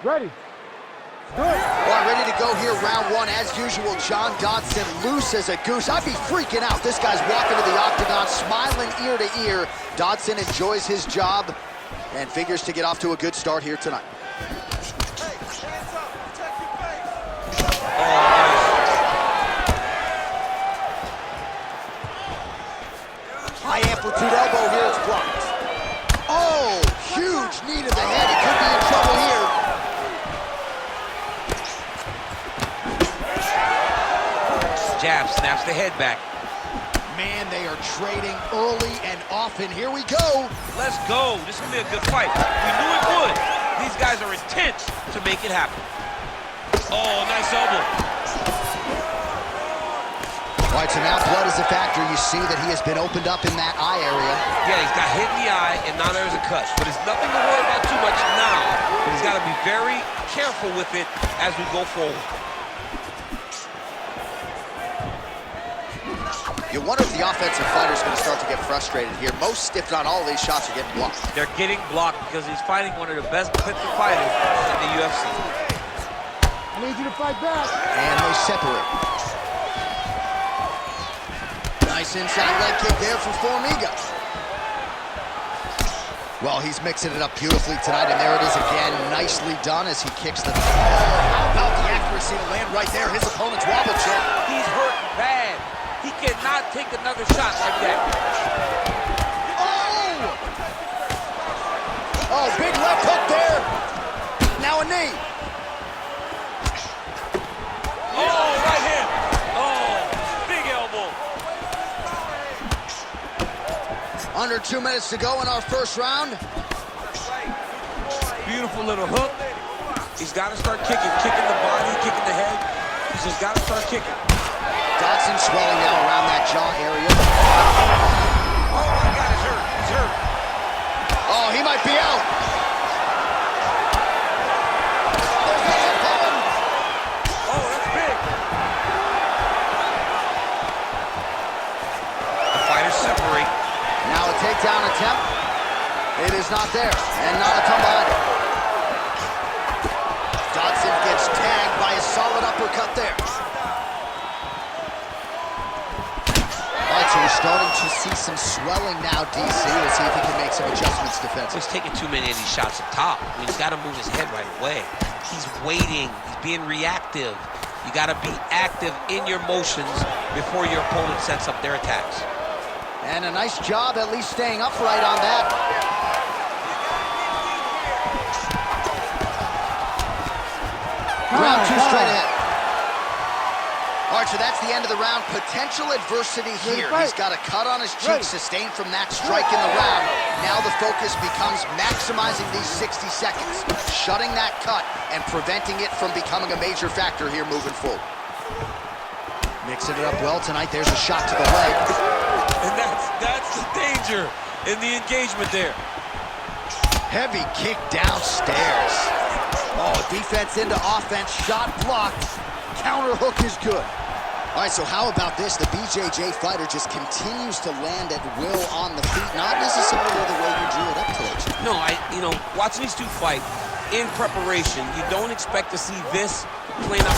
Ready. All right, ready to go here, round one. As usual, John Dodson loose as a goose. I'd be freaking out. This guy's walking to the octagon, smiling ear to ear. Dodson enjoys his job and figures to get off to a good start here tonight. High amplitude elbow here, it's blocked. Oh, huge knee to the head. He could be in trouble here. Jab, snaps the head back. Man, they are trading early and often. Here we go. Let's go. This is going to be a good fight. We knew it would. These guys are intent to make it happen. Oh, nice elbow. All right, so now blood is a factor. You see that he has been opened up in that eye area. Yeah, he's got hit in the eye, and now there's a cut. But it's nothing to worry about too much now. But he's got to be very careful with it as we go forward. You wonder if the offensive fighter is going to start to get frustrated here. Most, if not all, of these shots are getting blocked. They're getting blocked because he's fighting one of the best defensive fighters in the UFC. I need you to fight back. And they separate. Nice inside leg kick there for Formiga. Well, he's mixing it up beautifully tonight, and there it is again. Nicely done as he kicks the... How about the accuracy to land right there? His opponent's wobble check. He's hurt bad. He cannot take another shot like that. Oh! Oh, big left hook there. Now a knee. Oh, right hand. Oh, big elbow. Under 2 minutes to go in our first round. Beautiful little hook. He's got to start kicking the body, kicking the head. He's just got to start kicking. Dodson swelling now around that jaw area. Oh my God, he's hurt. He's hurt. Oh, he might be out. There's the head bomb. Oh, that's big. The fighters separate. Now a takedown attempt. It is not there, and not a tongue behind it. Dodson gets tagged by a solid uppercut there. All right, so we're starting to see some swelling now, DC. We'll see if he can make some adjustments defensively. He's taking too many of these shots up top. I mean, he's got to move his head right away. He's waiting. He's being reactive. You got to be active in your motions before your opponent sets up their attacks. And a nice job at least staying upright on that. Round two straight ahead. All right, so that's the end of the round. Potential adversity here. He's got a cut on his cheek sustained from that strike in the round. Now the focus becomes maximizing these 60 seconds, shutting that cut and preventing it from becoming a major factor here moving forward. Mixing it up well tonight. There's a shot to the leg. And that's the danger in the engagement there. Heavy kick downstairs. Oh, defense into offense, shot blocked. Counter hook is good. All right, so how about this? The BJJ fighter just continues to land at will on the feet, not necessarily the way you drew it up today. No, watching these two fight in preparation, you don't expect to see this playing out.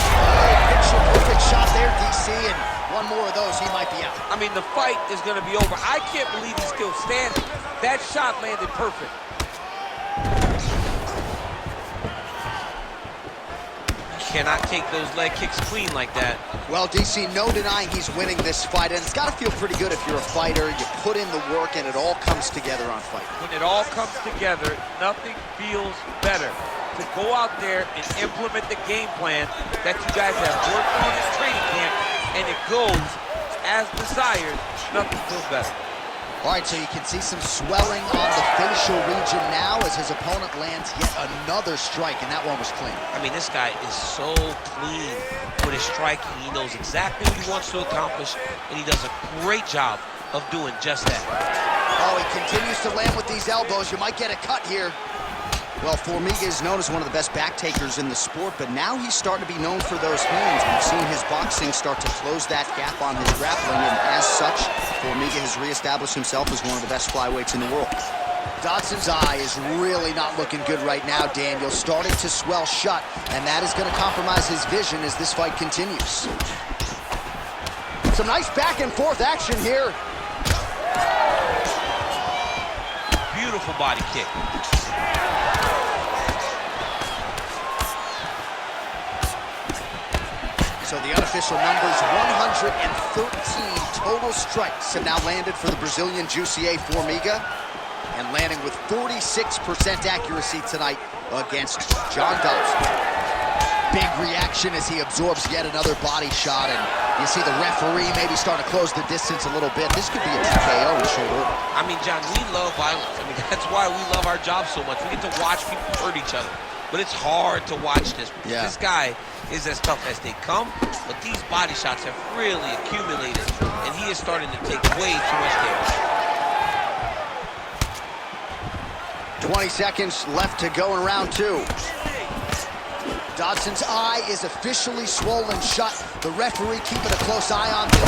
Picture perfect shot there, DC, and one more of those, he might be out. I mean, the fight is going to be over. I can't believe he's still standing. That shot landed perfect. Cannot take those leg kicks clean like that. Well, DC, no denying he's winning this fight, and it's got to feel pretty good if you're a fighter. You put in the work, and it all comes together on fight. When it all comes together, nothing feels better. To go out there and implement the game plan that you guys have worked on in training camp, and it goes as desired, nothing feels better. All right, so you can see some swelling on the facial region now as his opponent lands yet another strike, and that one was clean. I mean, this guy is so clean with his striking. He knows exactly what he wants to accomplish, and he does a great job of doing just that. Oh, he continues to land with these elbows. You might get a cut here. Well, Formiga is known as one of the best back takers in the sport, but now he's starting to be known for those hands. We've seen his boxing start to close that gap on his grappling, and as such, Formiga has reestablished himself as one of the best flyweights in the world. Dodson's eye is really not looking good right now, Daniel. Starting to swell shut, and that is going to compromise his vision as this fight continues. Some nice back and forth action here. Beautiful body kick. So the unofficial numbers, 113 total strikes have now landed for the Brazilian Jussier Formiga, and landing with 46% accuracy tonight against John Dodson. Big reaction as he absorbs yet another body shot, and you see the referee maybe start to close the distance a little bit. This could be a TKO in short order. I mean, John, we love violence. I mean, that's why we love our job so much. We get to watch people hurt each other. But it's hard to watch this. Yeah. This guy is as tough as they come, but these body shots have really accumulated, and he is starting to take way too much damage. 20 seconds left to go in round two. Dodson's eye is officially swollen shut. The referee keeping a close eye on him. No,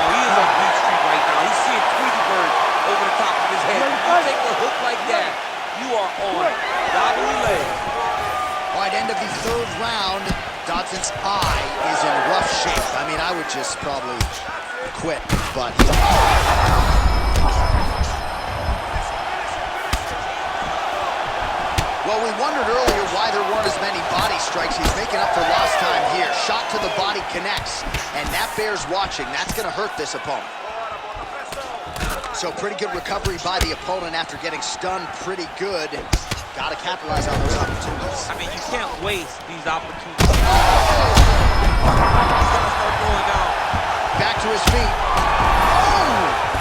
he is on Beach Street right now. He's seeing Tweety Bird over the top of his head. You take a hook like that, you are on wobbly legs. All right, end of the third round. Dodson's eye is in rough shape. I mean, I would just probably quit, but well, we wondered earlier why there weren't as many body strikes. He's making up for lost time here. Shot to the body connects, and that bears watching. That's going to hurt this opponent. So pretty good recovery by the opponent after getting stunned pretty good. Got to capitalize on those opportunities. I mean, you can't waste these opportunities. He's got to start going down. Back to his feet. Oh!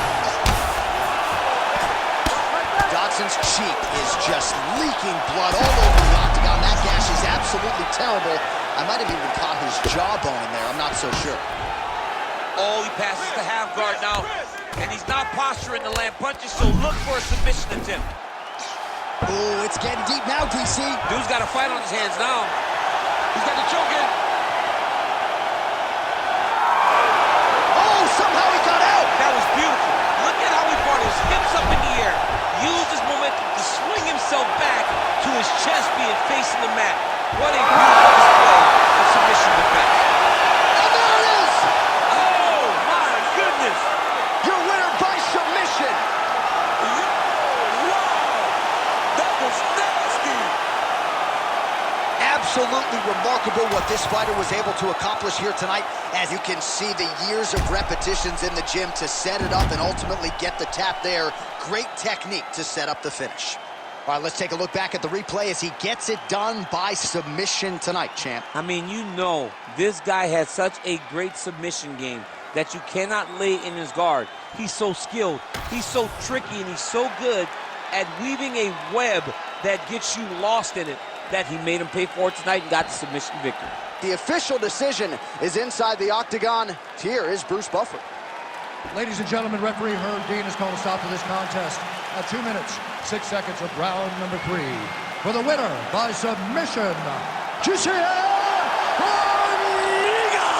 Dodson's cheek is just leaking blood all over the octagon. That gash is absolutely terrible. I might have even caught his jawbone in there. I'm not so sure. Oh, he passes the half guard now. And he's not posturing to land punches, so look for a submission attempt. Oh, it's getting deep now, DC. Dude's got a fight on his hands now. He's got the choke in. Oh, somehow he got out. That was beautiful. Look at how he brought his hips up in the air. Used his momentum to swing himself back to his chest being facing the mat. What a beautiful display of submission defense. And there it is. Oh, my goodness. Your winner by submission. Absolutely remarkable what this fighter was able to accomplish here tonight. As you can see, the years of repetitions in the gym to set it up and ultimately get the tap there. Great technique to set up the finish. All right, let's take a look back at the replay as he gets it done by submission tonight, champ. I mean, you know, this guy has such a great submission game that you cannot lay in his guard. He's so skilled, he's so tricky, and he's so good at weaving a web that gets you lost in it, that he made him pay for it tonight and got the submission victory. The official decision is inside the octagon. Here is Bruce Buffer. Ladies and gentlemen, referee Herb Dean has called a stop to this contest at 2 minutes, 6 seconds of round number 3. For the winner by submission, Jussier Formiga!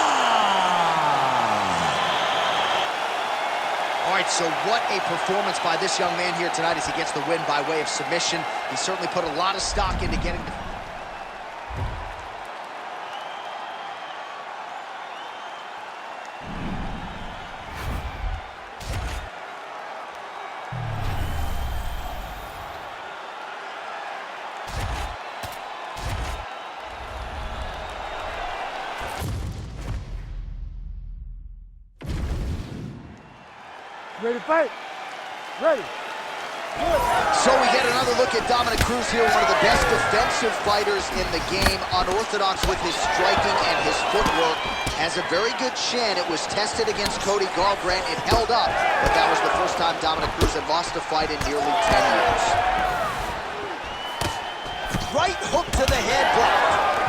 All right, so what a performance by this young man here tonight as he gets the win by way of submission. He certainly put a lot of stock into getting the... Ready to fight? Ready. So we get another look at Dominic Cruz here, one of the best defensive fighters in the game, unorthodox with his striking and his footwork. Has a very good chin. It was tested against Cody Garbrandt. It held up, but that was the first time Dominic Cruz had lost a fight in nearly 10 years. Right hook to the head blocked.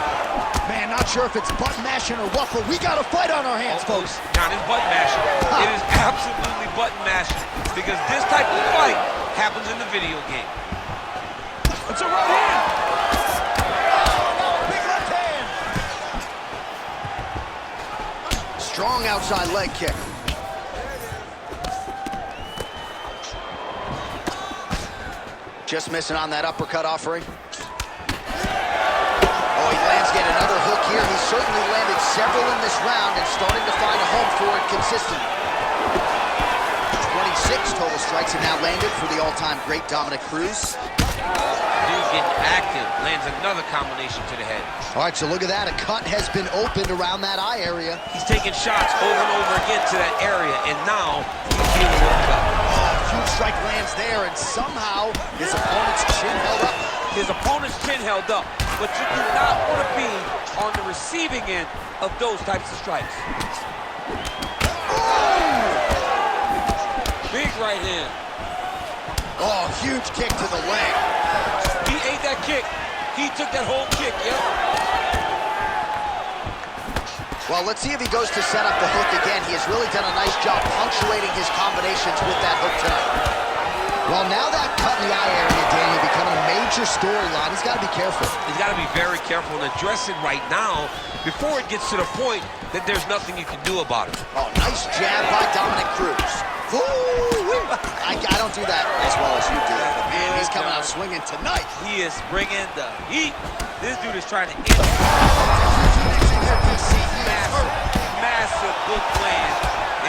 Man, not sure if it's button mashing or what, but we got a fight on our hands, folks. John, it's button mashing. It is absolutely button mashing because this type of fight happens in the video game. It's a right hand. Oh, no, big left hand. Strong outside leg kick. Just missing on that uppercut offering. Oh, he lands yet another hook here. He's certainly landed several in this round and starting to find a home for it consistently. 26 total strikes have now landed for the all-time great Dominic Cruz. Dude getting active, lands another combination to the head. All right, so look at that. A cut has been opened around that eye area. He's taking shots over and over again to that area, and now he's feeling worked up. Oh, huge strike lands there, and somehow his opponent's chin held up. His opponent's chin held up, but you do not want to be on the receiving end of those types of strikes. Big right hand. Oh, huge kick to the leg. He ate that kick. He took that whole kick, yep. Well, let's see if he goes to set up the hook again. He has really done a nice job punctuating his combinations with that hook tonight. Well, now that cut in the eye area, Danny, becoming a major storyline. He's got to be careful. He's got to be very careful and address it right now before it gets to the point that there's nothing you can do about it. Oh, nice jab by Dominic Cruz. I don't do that as well as you do. But man, he's coming out swinging tonight. He is bringing the heat. This dude is trying to end massive hook land,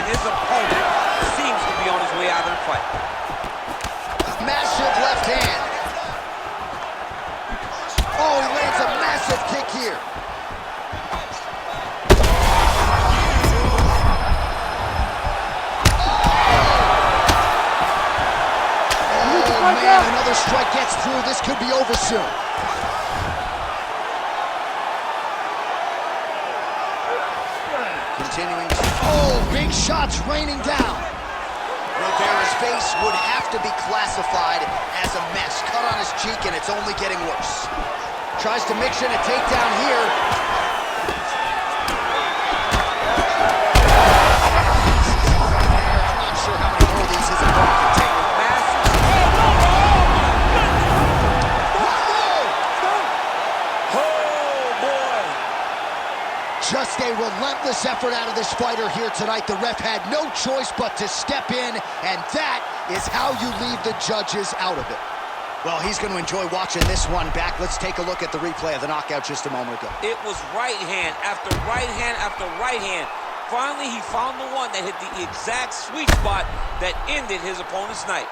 and his opponent seems to be on his way out of the fight. Massive left hand. Oh, he lands a massive kick here. Man, another strike gets through. This could be over soon. Continuing. Oh, big shots raining down. Rivera's face would have to be classified as a mess. Cut on his cheek, and it's only getting worse. Tries to mix in a takedown here. I'm not sure how many more of these his opponent can take. Just a relentless effort out of this fighter here tonight. The ref had no choice but to step in, and that is how you leave the judges out of it. Well, he's going to enjoy watching this one back. Let's take a look at the replay of the knockout just a moment ago. It was right hand after right hand after right hand. Finally, he found the one that hit the exact sweet spot that ended his opponent's night.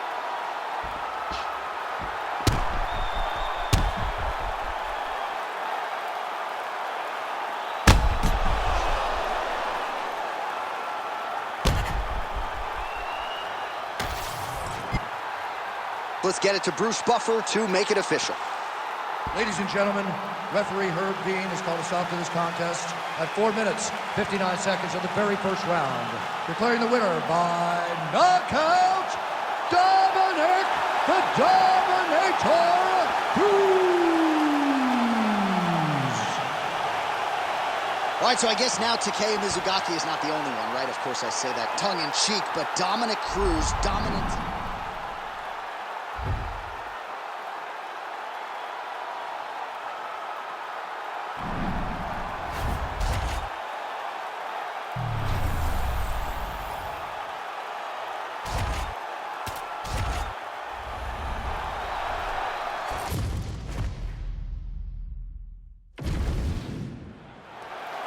Let's get it to Bruce Buffer to make it official. Ladies and gentlemen, referee Herb Dean has called a stop to this contest at 4 minutes, 59 seconds of the very first round. Declaring the winner by knockout, Dominic the Dominator Cruz. All right, so I guess now Takei Mizugaki is not the only one, right? Of course, I say that tongue-in-cheek, but Dominic Cruz, dominant.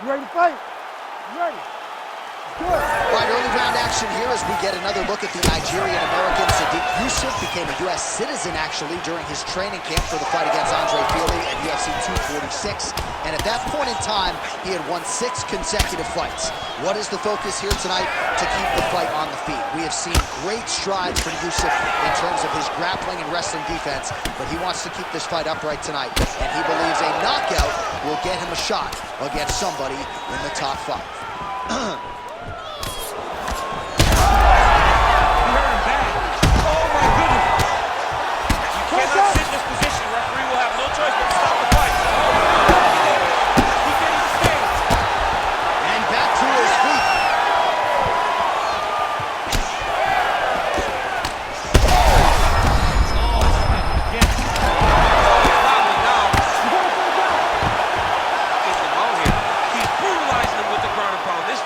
You ready to fight? You ready? Good. All right, early round action here as we get another look at the Nigerian-American Sadiq Yusuff. Became a U.S. citizen, actually, during his training camp for the fight against Andre Fili at UFC 246. And at that point in time, he had won 6 consecutive fights. What is the focus here tonight? To keep the fight on the feet. We have seen great strides from Yusuff in terms of his grappling and wrestling defense, but he wants to keep this fight upright tonight, and he believes a knockout will get him a shot against somebody in the top 5.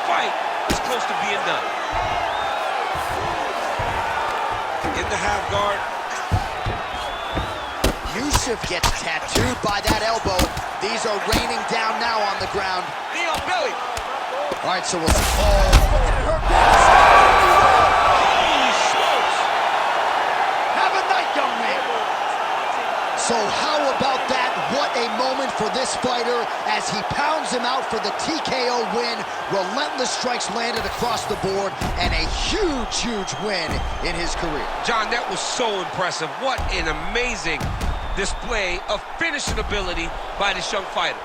Fight Yusuff gets tattooed by that elbow. These are raining down now on the ground. Knee on belly. All right, so we'll... Oh, Holy smokes. have a night, young man. So how about that? What a moment for this fighter as he pounds him out for the TKO win. Relentless strikes landed across the board and a huge, huge win in his career. John, that was so impressive. What an amazing display of finishing ability by this young fighter.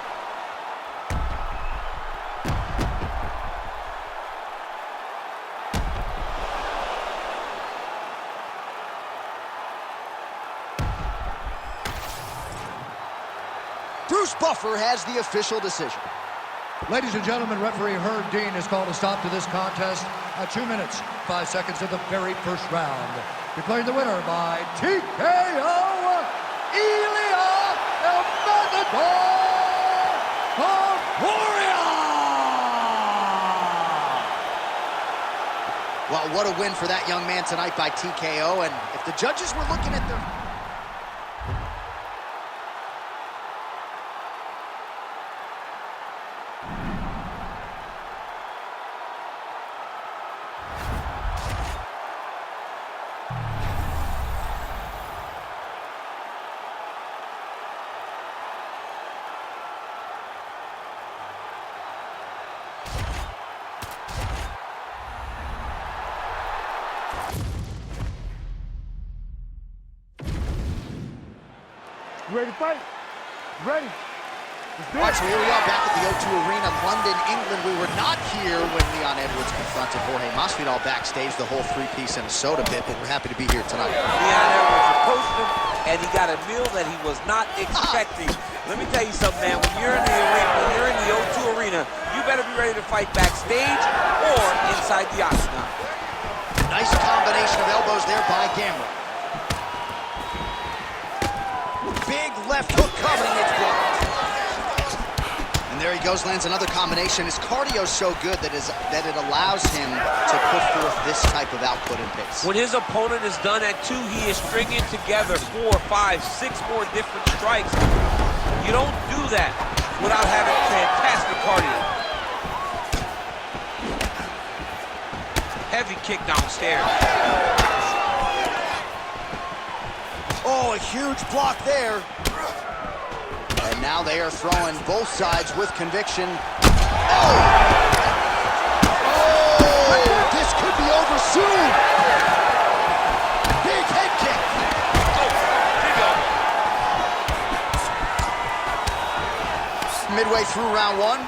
Bruce Buffer has the official decision. Ladies and gentlemen, referee Herb Dean has called a stop to this contest at 2 minutes, 5 seconds of the very first round. Declaring the winner by TKO, Elia El Matador Topuria! Well, what a win for that young man tonight by TKO. And if the judges were looking at their... You ready to fight? You ready? Let's do All right, it. so here we are back at the O2 Arena, London, England. We were not here when Leon Edwards confronted Jorge Masvidal backstage, the whole three-piece and a soda bit, but we're happy to be here tonight. Leon Edwards approached him, and he got a meal that he was not expecting. Let me tell you something, man. When you're in the arena, when you're in the O2 Arena, you better be ready to fight backstage or inside the octagon. Nice combination of elbows there by Gamrot. Big left hook coming, it's blocked. And there he goes, lands another combination. His cardio's so good that it allows him to put forth this type of output and pace. When his opponent is done at 2, he is stringing together 4, 5, 6 more different strikes. You don't do that without having fantastic cardio. Heavy kick downstairs. Oh, a huge block there. And now they are throwing both sides with conviction. Oh! Oh! This could be over soon! Big head kick! Midway through round 1.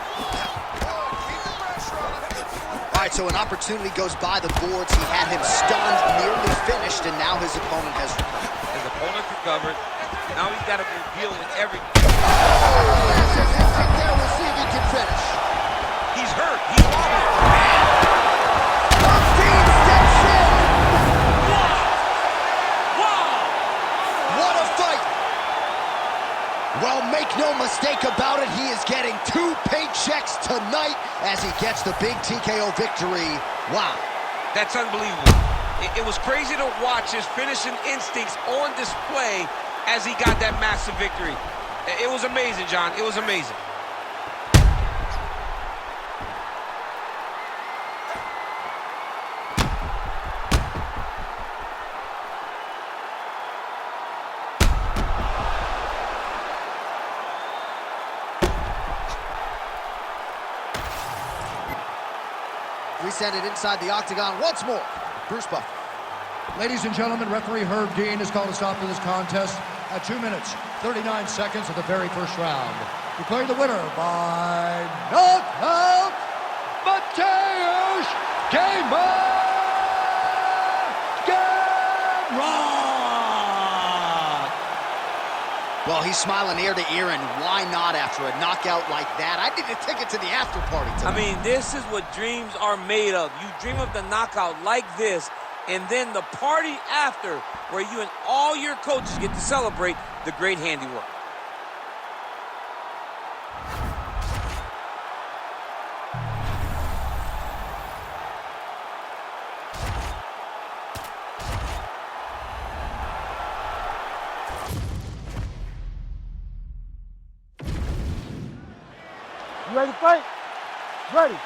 All right, so an opportunity goes by the boards. He had him stunned, nearly finished, and now his opponent has recovered. His opponent recovered. Now he's got to go deal with every... We'll see if he can finish. He's hurt. He's wobbling. Dean steps in. Wow! What a fight! Well, make no mistake about it, he is getting 2 paychecks tonight as he gets the big TKO victory. Wow. That's unbelievable. It was crazy to watch his finishing instincts on display as he got that massive victory. It was amazing, John. It was amazing. We send it inside the octagon once more. Bruce Buffer. Ladies and gentlemen, referee Herb Dean has called a stop to this contest at 2 minutes, 39 seconds of the very first round. Declaring the winner by knockout, Mateusz Gamrot! Well, he's smiling ear to ear, and why not after a knockout like that? I need a ticket to the after party tonight. I mean, this is what dreams are made of. You dream of the knockout like this, and then the party after, where you and all your coaches get to celebrate the great handiwork. You ready to fight? Ready.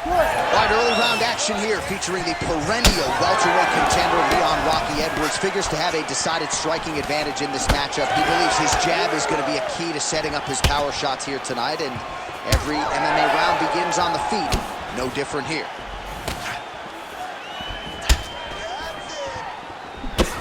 All right, early round action here featuring the perennial welterweight contender Leon Rocky Edwards. Figures to have a decided striking advantage in this matchup. He believes his jab is going to be a key to setting up his power shots here tonight, and every MMA round begins on the feet. No different here.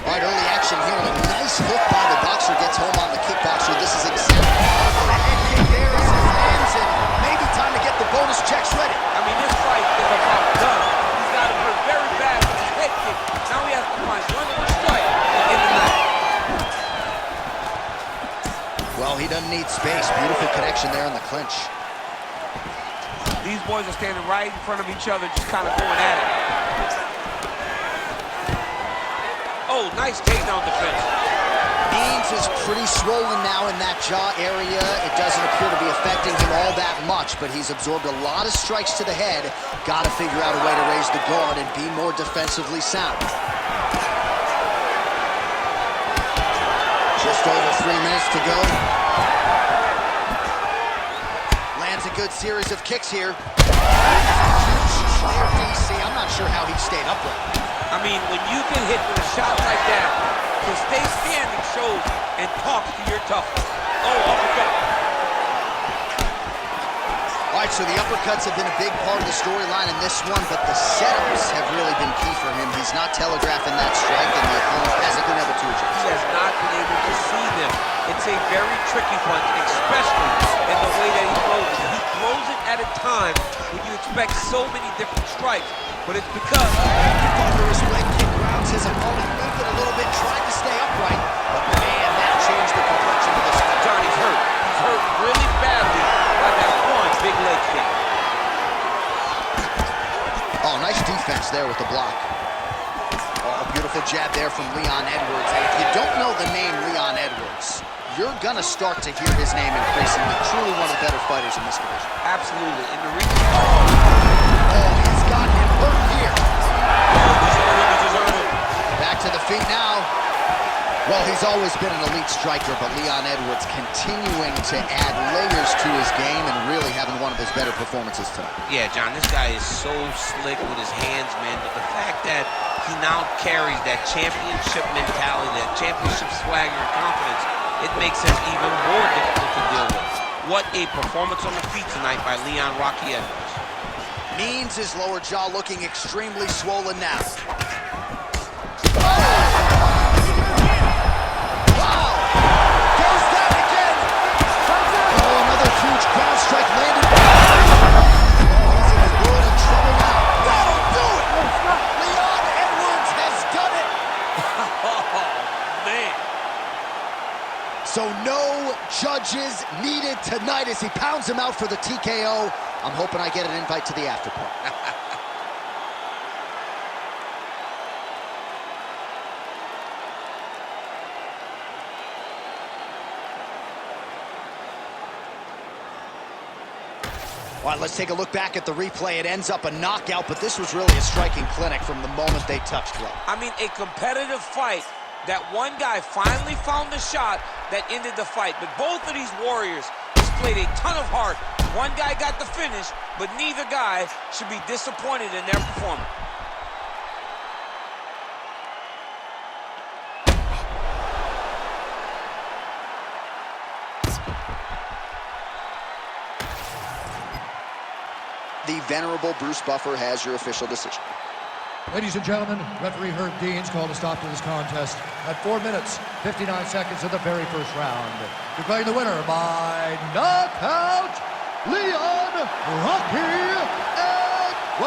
All right, early action here, and a nice hook by the boxer gets home on the kickboxer. This is exactly the head kick there as it lands, and maybe time to get the bonus checks ready. I mean, this fight is about done. He's got it hurt very bad with his head kick. Now he has to find one more strike to end the night. Well, he doesn't need space. Beautiful connection there in the clinch. These boys are standing right in front of each other, just kind of going at it. Oh, nice takedown defense. Means is pretty swollen now in that jaw area. It doesn't appear to be affecting him all that much, but he's absorbed a lot of strikes to the head. Got to figure out a way to raise the guard and be more defensively sound. Just over 3 minutes to go. Lands a good series of kicks here. DC, I'm not sure how he stayed upright. I mean, when you get hit with a shot like that, to stay standing shows and talks to your toughness. Oh, uppercut. All right, so the uppercuts have been a big part of the storyline in this one, but the setups have really been key for him. He's not telegraphing that strike, and the opponent hasn't been able to adjust. He has not been able to see them. It's a very tricky punch, especially in the way that he throws it. He throws it at a time when you expect so many different strikes, but it's because Thunderous leg kick grounds his opponent, moved it a little bit, tried to stay upright, but man, that changed the complexion of this fight. Johnny's hurt. He's hurt really badly by that one big leg kick. Oh, nice defense there with the block. Oh, a beautiful jab there from Leon Edwards. And if you don't know the name Leon Edwards, you're gonna start to hear his name increasingly. Truly one of the better fighters in this division. Absolutely. In the recent... Oh, he's got him hurt here. Deserve it. Back to the feet now. Well, he's always been an elite striker, but Leon Edwards continuing to add layers to his game and really having one of his better performances tonight. Yeah, John, this guy is so slick with his hands, man, but the fact that he now carries that championship mentality, that championship swagger and confidence, it makes him even more difficult to deal with. What a performance on the feet tonight by Leon Rocky Edwards. Means his lower jaw looking extremely swollen now. Strike landed. Oh, he's in a world of trouble now. That'll do it! Leon Edwards has done it! Oh, man. So no judges needed tonight as he pounds him out for the TKO. I'm hoping I get an invite to the after party. All right, let's take a look back at the replay. It ends up a knockout, but this was really a striking clinic from the moment they touched gloves. I mean, a competitive fight that one guy finally found the shot that ended the fight. But both of these warriors displayed a ton of heart. One guy got the finish, but neither guy should be disappointed in their performance. The venerable Bruce Buffer has your official decision. Ladies and gentlemen, referee Herb Dean's called a stop to this contest at 4 minutes, 59 seconds of the very first round. Declaring the winner by knockout, Leon Rocky Edwards.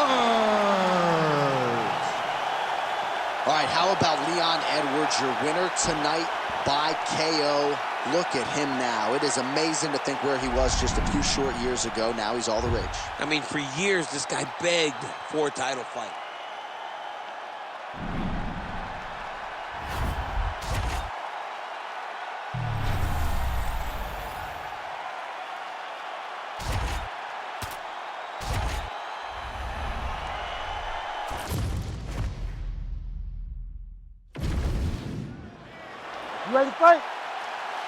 All right, how about Leon Edwards, your winner tonight by KO? Look at him now. It is amazing to think where he was just a few short years ago. Now he's all the rage. I mean, for years, this guy begged for a title fight. You ready to fight?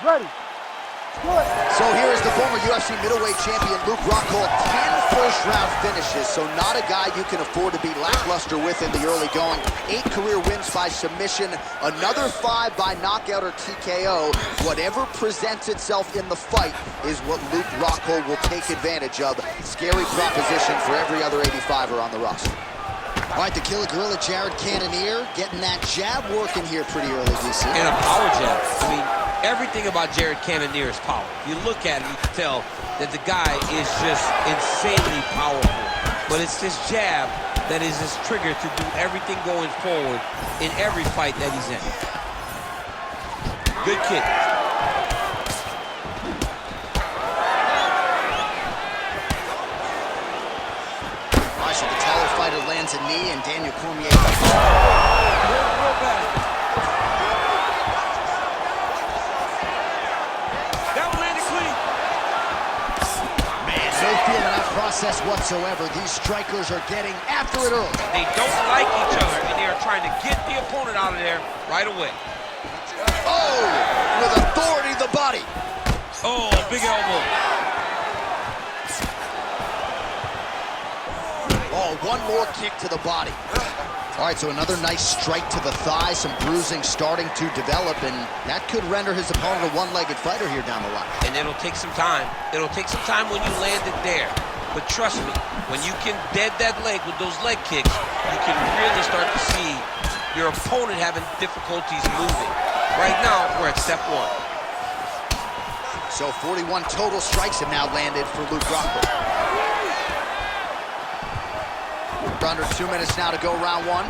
Ready. So here is the former UFC middleweight champion, Luke Rockhold. 10 first-round finishes, so not a guy you can afford to be lackluster with in the early going. 8 career wins by submission, another 5 by knockout or TKO. Whatever presents itself in the fight is what Luke Rockhold will take advantage of. Scary proposition for every other 85er on the roster. All right, the killer gorilla, Jared Cannonier, getting that jab working here pretty early, DC. And a power jab. I mean, everything about Jared Cannonier is power. If you look at him, you can tell that the guy is just insanely powerful. But it's this jab that is his trigger to do everything going forward in every fight that he's in. Good kick. All right, so the taller fighter lands a knee, and Daniel Cormier. Real bad. No feel in that process whatsoever. These strikers are getting after it early. They don't like each other, and they are trying to get the opponent out of there right away. Oh, with authority to the body. Oh, big elbow. Oh, one more kick to the body. All right, so another nice strike to the thigh, some bruising starting to develop, and that could render his opponent a one-legged fighter here down the line. And it'll take some time. It'll take some time when you land it there. But trust me, when you can dead that leg with those leg kicks, you can really start to see your opponent having difficulties moving. Right now, we're at step 1. So 41 total strikes have now landed for Luke Rockhold. Under 2 minutes now to go, round 1.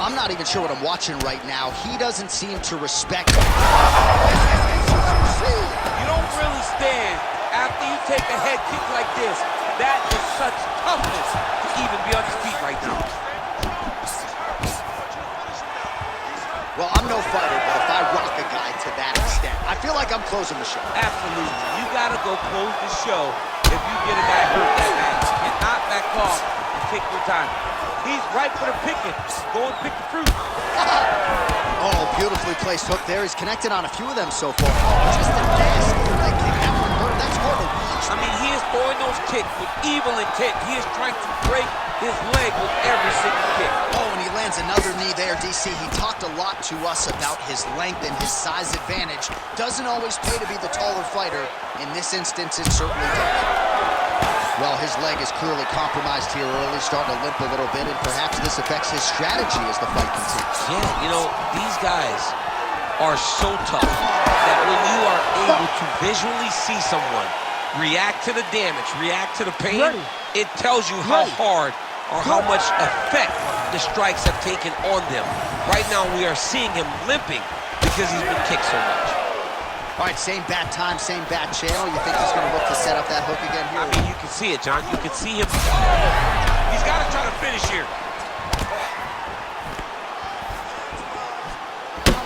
I'm not even sure what I'm watching right now. He doesn't seem to respect. You don't really stand after you take a head kick like this. That is such toughness to even be on his feet right now. Well, I'm no fighter, but if I rock a guy to that extent, I feel like I'm closing the show. Absolutely. You gotta go close the show if you get a guy hurt that bad. You cannot back off and take your time. He's right for the picking. Go and pick the fruit. Oh, beautifully placed hook there. He's connected on a few of them so far. Just a nasty leg kick. That's hard to watch. I mean, he is throwing those kicks with evil intent. He is trying to break his leg with every single kick. Oh, and he lands another knee there, DC. He talked a lot to us about his length and his size advantage. Doesn't always pay to be the taller fighter. In this instance, it certainly does. Well, his leg is clearly compromised here early, starting to limp a little bit, and perhaps this affects his strategy as the fight continues. Yeah, you know, these guys are so tough that when you are able to visually see someone react to the damage, react to the pain, it tells you how hard or how much effect the strikes have taken on them. Right now, we are seeing him limping because he's been kicked so much. All right, same bat time, same bat channel. You think he's going to look to set up that hook again here? I mean, you can see it, John. You can see him. He's got to try to finish here.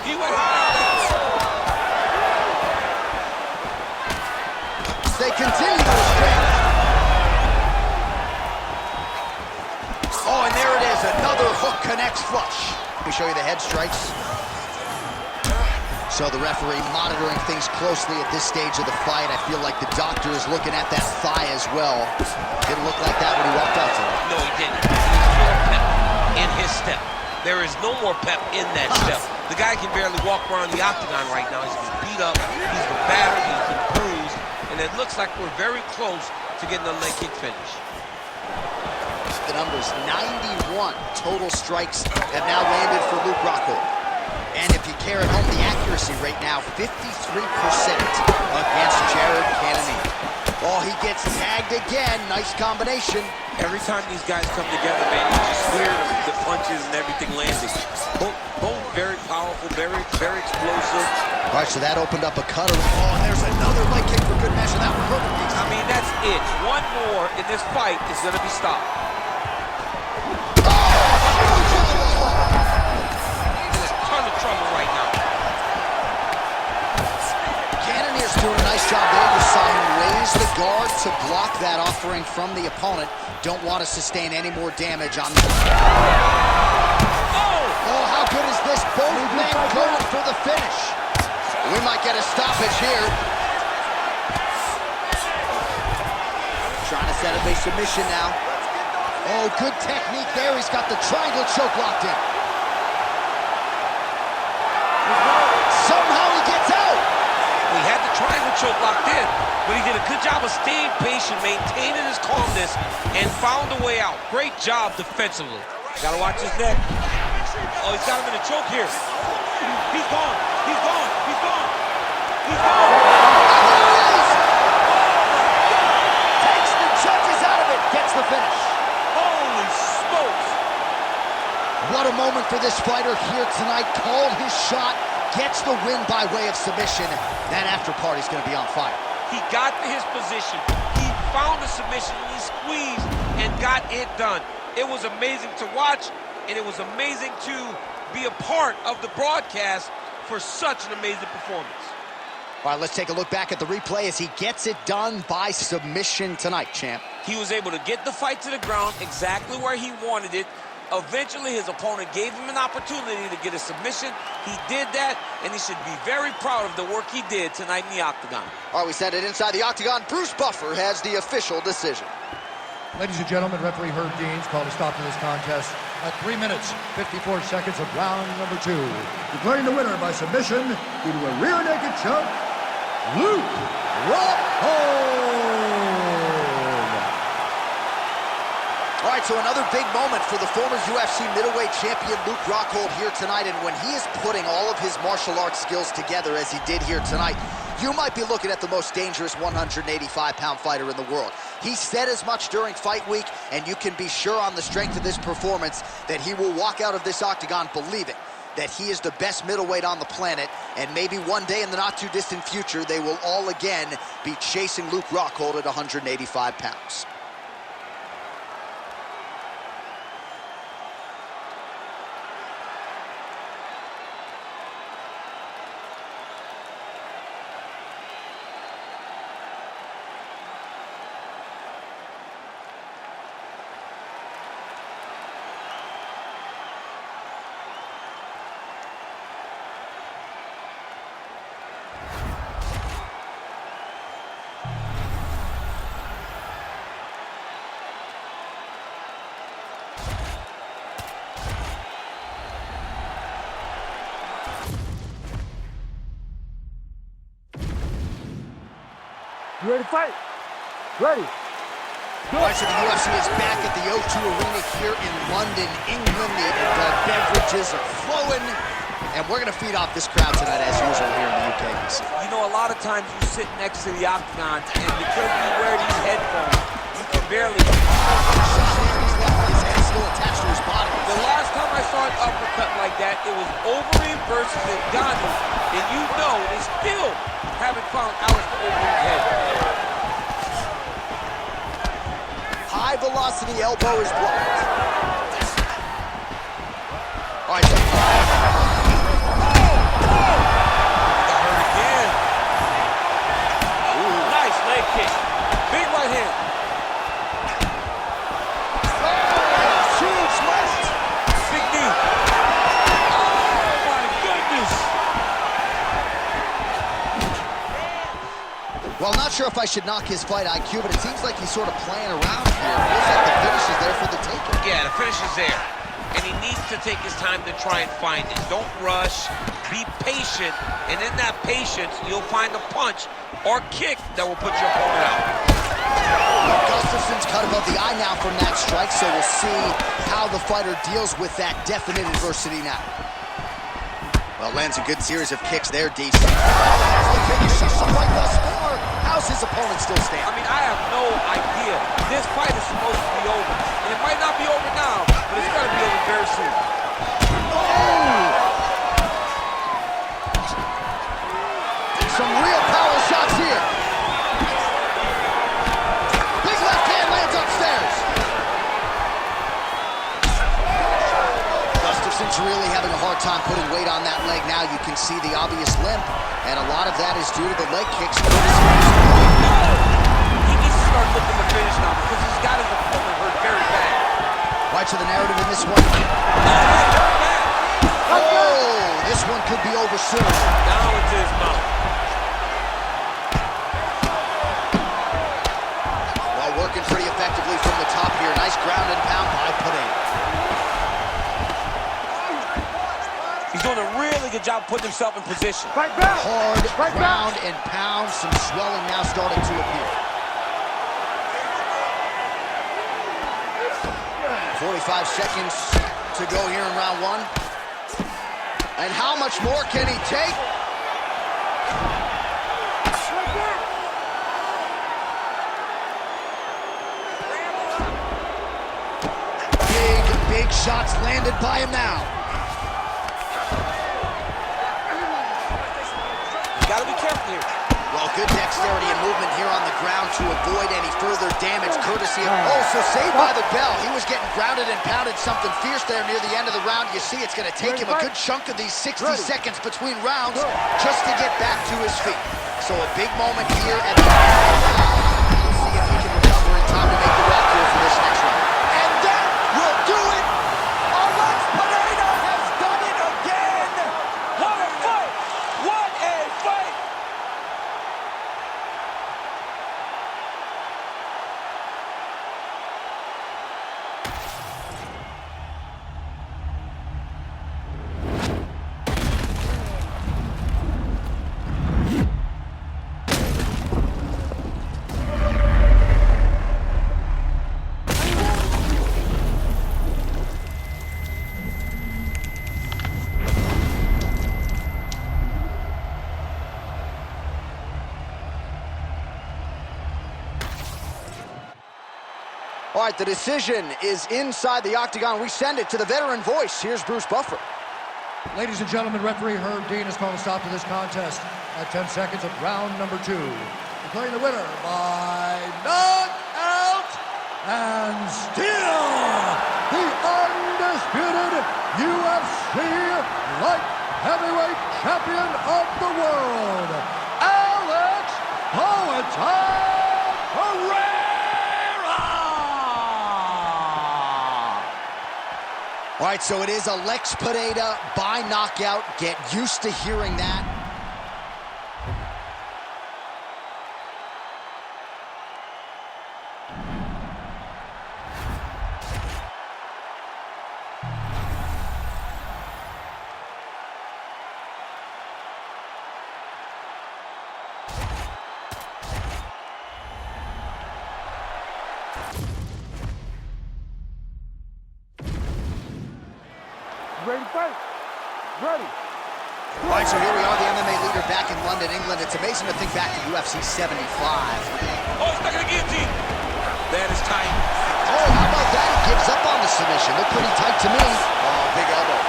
He went They continue to exchange. Oh, and there it is. Another hook connects flush. Let me show you the head strikes. So the referee monitoring things closely at this stage of the fight. I feel like the doctor is looking at that thigh as well. Didn't look like that when he walked out today. No, he didn't. He was full of pep in his step. There is no more pep in that step. The guy can barely walk around the octagon right now. He's been beat up, he's been battered, he's been bruised, and it looks like we're very close to getting a leg kick finish. The numbers, 91 total strikes have now landed for Luke Rockhold. And if you care at home, the accuracy rate now 53% against Jared Cannonier. Oh, he gets tagged again. Nice combination. Every time these guys come together, man, you just hear the punches and everything landing. Both very powerful, very explosive. All right, so that opened up a cutter. Oh, and there's another leg kick for good measure. That one hurt. I mean, that's it. One more in this fight is going to be stopped. Trouble right now. Cannonier's doing a nice job there. You saw him raise the guard to block that offering from the opponent. Don't want to sustain any more damage on the... Oh, how good is this? Both men going for the finish. We might get a stoppage here. Trying to set up a submission now. Oh, good technique there. He's got the triangle choke locked in. Somehow he gets out. He had the triangle choke locked in, but he did a good job of staying patient, maintaining his calmness, and found a way out. Great job defensively. Gotta watch his neck. Oh, he's got him in a choke here. He's gone. He's gone. He's gone. He's gone. Takes the judges out of it. Gets the finish. Holy smokes. What a moment for this fighter here tonight. Called his shot. Gets the win by way of submission. That after party's going to be on fire. He got to his position. He found the submission, and he squeezed and got it done. It was amazing to watch, and it was amazing to be a part of the broadcast for such an amazing performance. All right, let's take a look back at the replay as he gets it done by submission tonight, champ. He was able to get the fight to the ground exactly where he wanted it. Eventually, his opponent gave him an opportunity to get a submission. He did that, and he should be very proud of the work he did tonight in the octagon. All right, we send it inside the octagon. Bruce Buffer has the official decision. Ladies and gentlemen, referee Herb Dean's called a stop to this contest at 3 minutes, 54 seconds of round number 2. Declaring the winner by submission due to a rear naked choke, Luke Rockhold. All right, so another big moment for the former UFC middleweight champion Luke Rockhold here tonight, and when he is putting all of his martial arts skills together as he did here tonight, you might be looking at the most dangerous 185-pound fighter in the world. He said as much during fight week, and you can be sure on the strength of this performance that he will walk out of this octagon believing that he is the best middleweight on the planet, and maybe one day in the not-too-distant future, they will all again be chasing Luke Rockhold at 185 pounds. You ready to fight? Ready. All right, so the UFC is back at the O2 Arena here in London, England. The beverages are flowing, and we're going to feed off this crowd tonight as usual here in the UK. You know, a lot of times you sit next to the octagon, and because you wear these headphones, you can barely... His head still attached to his body. The last time I saw an uppercut like that, it was Overeem versus Ngannou, and you know they still haven't found Alistair Overeem's head. High velocity elbow is blocked. All right, so Got hurt again. Ooh, nice leg kick. Big right hand. huge left. Big knee. Oh my goodness. Well, not sure if I should knock his fight IQ, but it seems like he's sort of playing around here. It feels like the finish is there for the taking. Yeah, the finish is there. And he needs to take his time to try and find it. Don't rush. Be patient. And in that patience, you'll find a punch or kick that will put your opponent out. Well, Gustafson's cut above the eye now from that strike, so we'll see how the fighter deals with that definite adversity now. Well, lands a good series of kicks there, DC. How's his opponent still standing? I mean, I have no idea. This fight is supposed to be over. And it might not be over now, but it's going to be over very soon. Some real power shots here. Big left hand lands upstairs. Gustafson's really having a hard time putting weight on that leg now. You can see the obvious limp, and a lot of that is due to the leg kicks. He needs to start looking to finish now because he's got his opponent hurt very bad. Right to the narrative in this one. Oh, this one could be over soon. Down into his mouth. Well, working pretty effectively from the top here. Nice ground and pound by Pereira. He's doing a really good job putting himself in position. Fight back. Hard Fight ground back. and pound. Some swelling now starting to appear. 45 seconds to go here in round one. And how much more can he take? Big shots landed by him now. You gotta be careful here. Well, good dexterity and movement here on the ground to avoid any further damage, courtesy of... Oh, so saved by the bell. He was getting grounded and pounded something fierce there near the end of the round. You see, it's going to take him a good chunk of these 60 seconds between rounds just to get back to his feet. So a big moment here at the end of the round. We'll see if he can recover in time to make the walk here for this next round. And that will do it! Alex Pereira has done it again! What a fight! What a fight! All right, the decision is inside the octagon. We send it to the veteran voice. Here's Bruce Buffer. Ladies and gentlemen, referee Herb Dean has called a stop to this contest at 10 seconds of round number 2. Declaring the winner by knockout and still the undisputed UFC light heavyweight champion of the world, Alex Pereira! All right, so it is Alex Pereira by knockout. Get used to hearing that. Ready to fight? Ready. All right, so here we are, the MMA leader back in London, England. It's amazing to think back to UFC 75. Oh, he's stuck in the guillotine. That is tight. Oh, how about that? He gives up on the submission. Looked pretty tight to me. Oh, big elbow.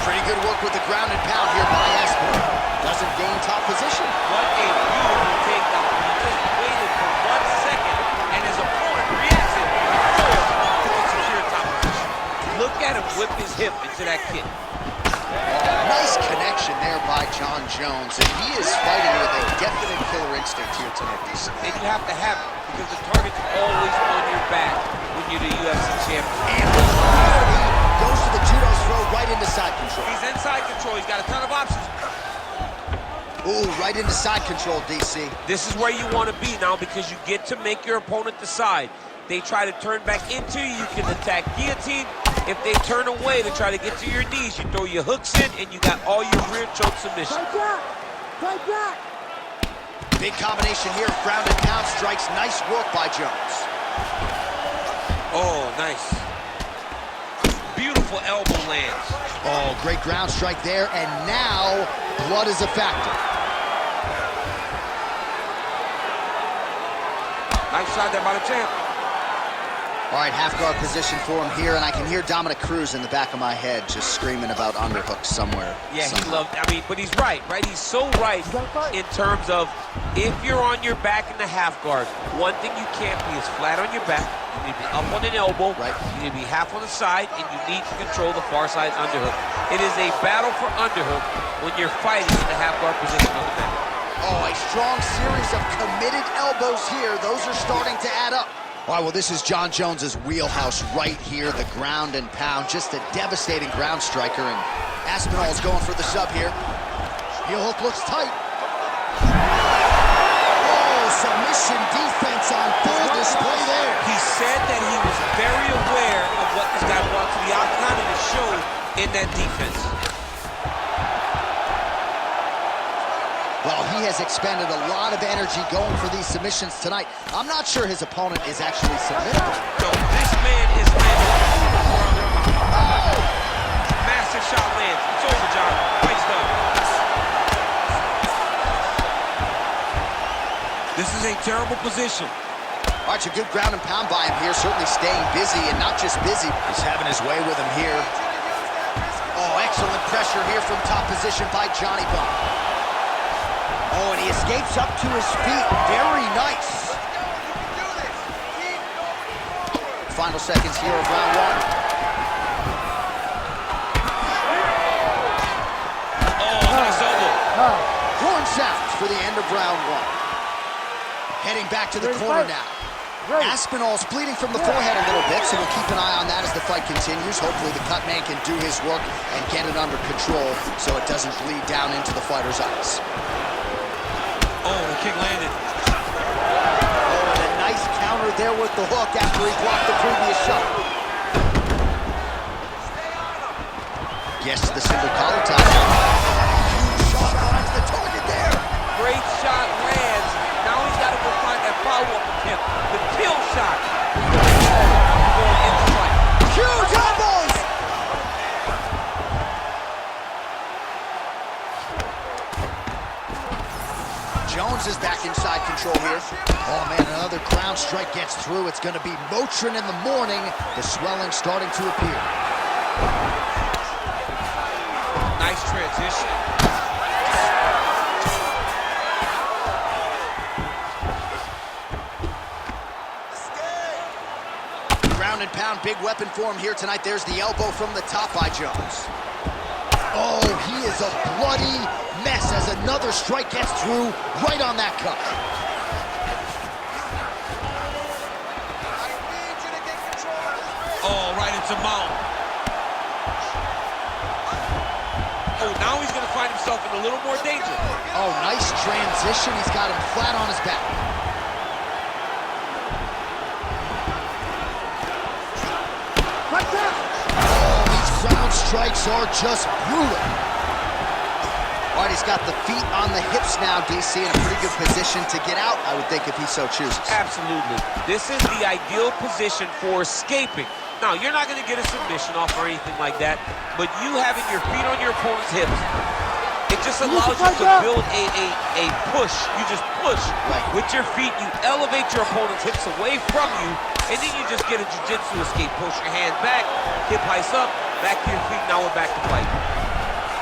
Pretty good work with the ground and pound here by Aspinall. Doesn't gain top position. What a beautiful takedown. He just waited for 1 second, and his opponent reacted to secure top position. Look at him whip his hip into that kick. Nice connection there by John Jones, and he is fighting with a definite killer instinct here tonight, DC. And you have to have it, because the target's always on your back when you're the UFC champion. And with clarity, goes to the judo throw right into side control. He's inside control. He's got a ton of options. Ooh, right into side control, DC. This is where you want to be now, because you get to make your opponent decide. They try to turn back into you, you can attack guillotine. If they turn away to try to get to your knees, you throw your hooks in, and you got all your rear choke submissions. Fight back. Fight back. Big combination here, ground and pound strikes. Nice work by Jones. Oh, nice. Beautiful elbow lands. Oh, great ground strike there, and now blood is a factor. Nice shot there by the champ. All right, half guard position for him here, and I can hear Dominic Cruz in the back of my head just screaming about underhooks somewhere. Yeah, he loved, but he's right? He's so right in terms of if you're on your back in the half guard, one thing you can't be is flat on your back. You need to be up on an elbow. Right. You need to be half on the side, and you need to control the far side underhook. It is a battle for underhook when you're fighting in the half guard position on the back. Oh, a strong series of committed elbows here. Those are starting to add up. All right, well, this is John Jones's wheelhouse right here, the ground and pound, just a devastating ground striker, and Aspinall's going for the sub here. Heel hook looks tight. Oh, submission defense on full display there. He said that he was very aware of what this guy brought to the octagon, and it showed in that defense. Well, he has expended a lot of energy going for these submissions tonight. I'm not sure his opponent is actually submitted. No, this man is landing over. Massive shot lands. It's over, John. Fight's done. This is a terrible position. All right, a good ground and pound by him here, certainly staying busy, and not just busy, he's having his way with him here. Oh, excellent pressure here from top position by Johnny Bone. Oh, and he escapes up to his feet. Very nice. Final seconds here of round one. Oh, nice elbow. Horn sounds for the end of round one. Heading back to the corner now. Aspinall's bleeding from the forehead a little bit, so we'll keep an eye on that as the fight continues. Hopefully the cut man can do his work and get it under control so it doesn't bleed down into the fighter's eyes. Oh, the kick landed. Oh, and a nice counter there with the hook after he blocked the previous shot. Gets the single collar tie. Huge shot finds the target there. Great shot lands. Now he's got to go find that follow-up attempt. The kill shot. Going into fight. Huge elbows! Jones is back inside control here. Oh, man, another ground strike gets through. It's going to be Motrin in the morning. The swelling starting to appear. Nice transition. Ground and pound, big weapon for him here tonight. There's the elbow from the top by Jones. Oh, he is a bloody mess as another strike gets through right on that cut. Oh, right into mount. Oh, now he's going to find himself in a little more danger. Oh, nice transition. He's got him flat on his back. Oh, these ground strikes are just brutal. All right, he's got the feet on the hips now, DC, in a pretty good position to get out, I would think, if he so chooses. Absolutely. This is the ideal position for escaping. Now, you're not going to get a submission off or anything like that, but you having your feet on your opponent's hips, it just allows you to build a push. You just push. Right. With your feet, you elevate your opponent's hips away from you, and then you just get a jiu-jitsu escape. Push your hand back, hip heights up, back to your feet. Now we're back to fight.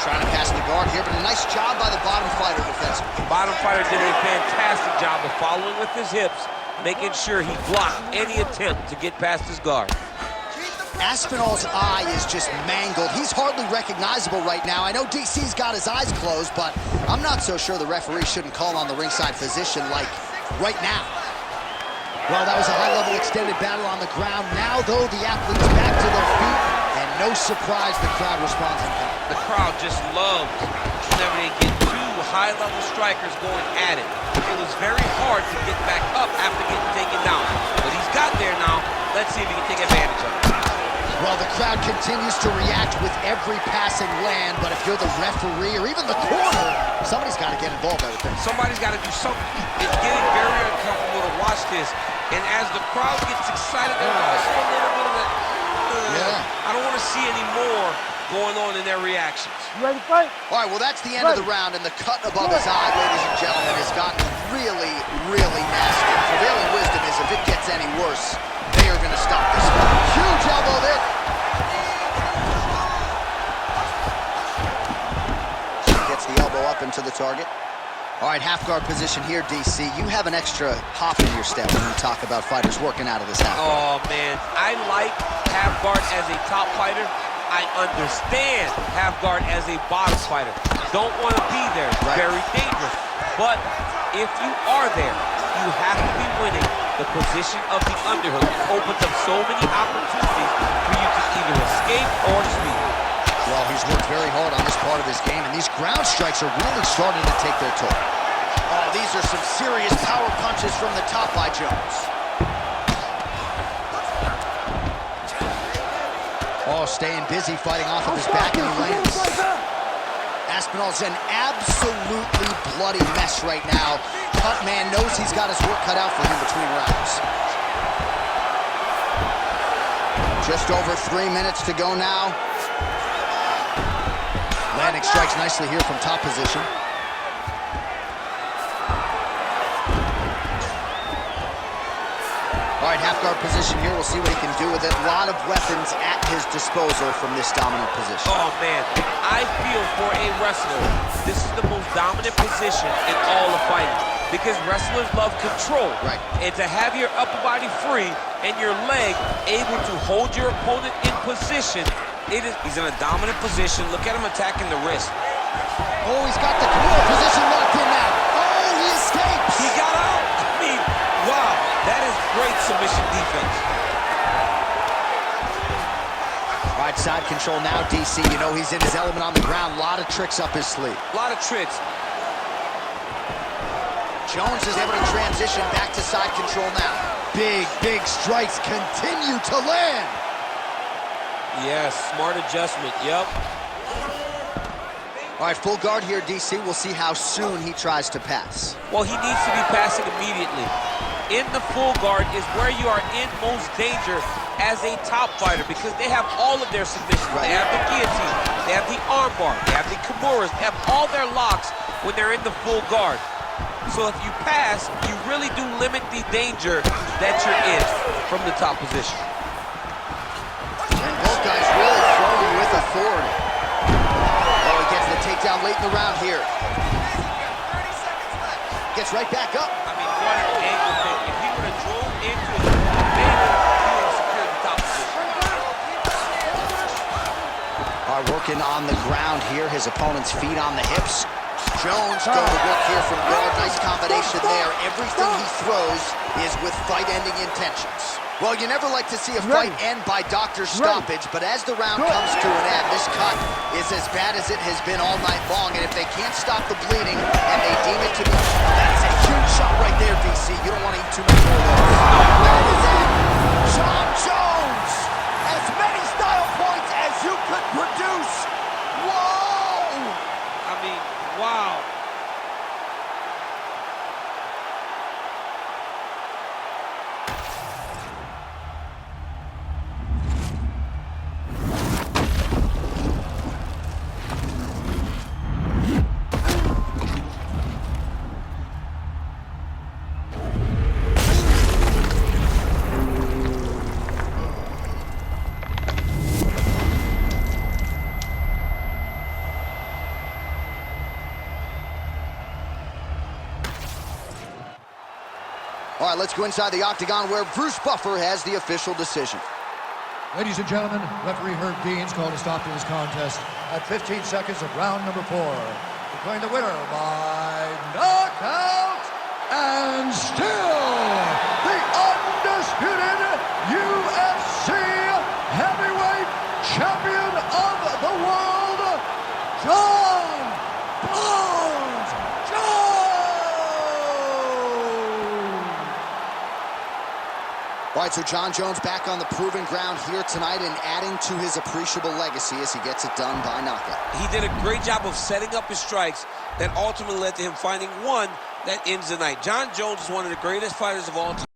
Trying to pass the guard here, but a nice job by the bottom fighter defensively. The bottom fighter did a fantastic job of following with his hips, making sure he blocked any attempt to get past his guard. Aspinall's eye is just mangled. He's hardly recognizable right now. I know DC's got his eyes closed, but I'm not so sure the referee shouldn't call on the ringside physician like right now. Well, that was a high-level extended battle on the ground. Now, though, the athletes back to their feet, and no surprise the crowd responds in kind. The crowd just loves whenever they get two high-level strikers going at it. It was very hard to get back up after getting taken down. But he's got there now. Let's see if he can take advantage of it. Well, the crowd continues to react with every passing land, but if you're the referee or even the corner, somebody's got to get involved, I would think. Somebody's got to do something. It's getting very uncomfortable to watch this. And as the crowd gets excited, there's also a little bit of that, I don't want to see any more going on in their reactions. You ready to fight? All right, well, that's the end of the round, and the cut above his eye, ladies and gentlemen, has gotten really, really nasty. Prevailing wisdom is if it gets any worse, they are going to stop this. Huge elbow there. Gets the elbow up into the target. All right, half guard position here, DC. You have an extra hop in your step when you talk about fighters working out of this half guard. Oh, man. I like half guard as a top fighter. I understand half guard as a bottom fighter. Don't want to be there. It's very dangerous. But if you are there, you have to be winning the position of the underhook. It opens up so many opportunities for you to either escape or speed. Well, he's worked very hard on this part of his game, and these ground strikes are really starting to take their toll. Oh, these are some serious power punches from the top by Jones. Oh, staying busy fighting off of his back, and he lands. Aspinall's an absolutely bloody mess right now. Cut man knows he's got his work cut out for him between rounds. Just over 3 minutes to go now. Landing strikes nicely here from top position. All right, half guard position here. We'll see what he can do with it. A lot of weapons at his disposal from this dominant position. Oh, man. I feel for a wrestler, this is the most dominant position in all of fighting because wrestlers love control. Right. And to have your upper body free and your leg able to hold your opponent in position, he's in a dominant position. Look at him attacking the wrist. Oh, he's got the Camaro position locked in now. Oh, he escapes. He got out. I mean, wow. That is great submission defense. All right, side control now, DC. You know he's in his element on the ground. A lot of tricks up his sleeve. A lot of tricks. Jones is able to transition back to side control now. Big strikes continue to land. Yes, smart adjustment, yep. All right, full guard here, DC. We'll see how soon he tries to pass. Well, he needs to be passing immediately. In the full guard is where you are in most danger as a top fighter because they have all of their submissions. Right. They have the guillotine, they have the armbar, they have the kimuras, they have all their locks when they're in the full guard. So if you pass, you really do limit the danger that you're in from the top position. And both guys really throwing with authority. Oh, he gets the takedown late in the round here. Gets right back up. I mean, what an angle thing. If he would have drove into it, maybe he would have secured the top position. All right, working on the ground here. His opponent's feet on the hips. Jones going to work here from guard. Nice combination there. Everything he throws is with fight-ending intentions. Well, you never like to see a fight end by doctor's stoppage, but as the round comes to an end, this cut is as bad as it has been all night long, and if they can't stop the bleeding and they deem it to be... That is a huge shot right there, DC. You don't want to eat too much more of those. That is it. John Jones! As many style points as you could produce. Whoa! I mean, wow. All right, let's go inside the octagon where Bruce Buffer has the official decision. Ladies and gentlemen, referee Herb Dean's called a stop to this contest at 15 seconds of round number 4. Declaring the winner by knockout and still the undisputed UFC heavyweight champion of the world, John Bones Jones! All right, so John Jones back on the proving ground here tonight and adding to his appreciable legacy as he gets it done by knockout. He did a great job of setting up his strikes that ultimately led to him finding one that ends the night. John Jones is one of the greatest fighters of all time.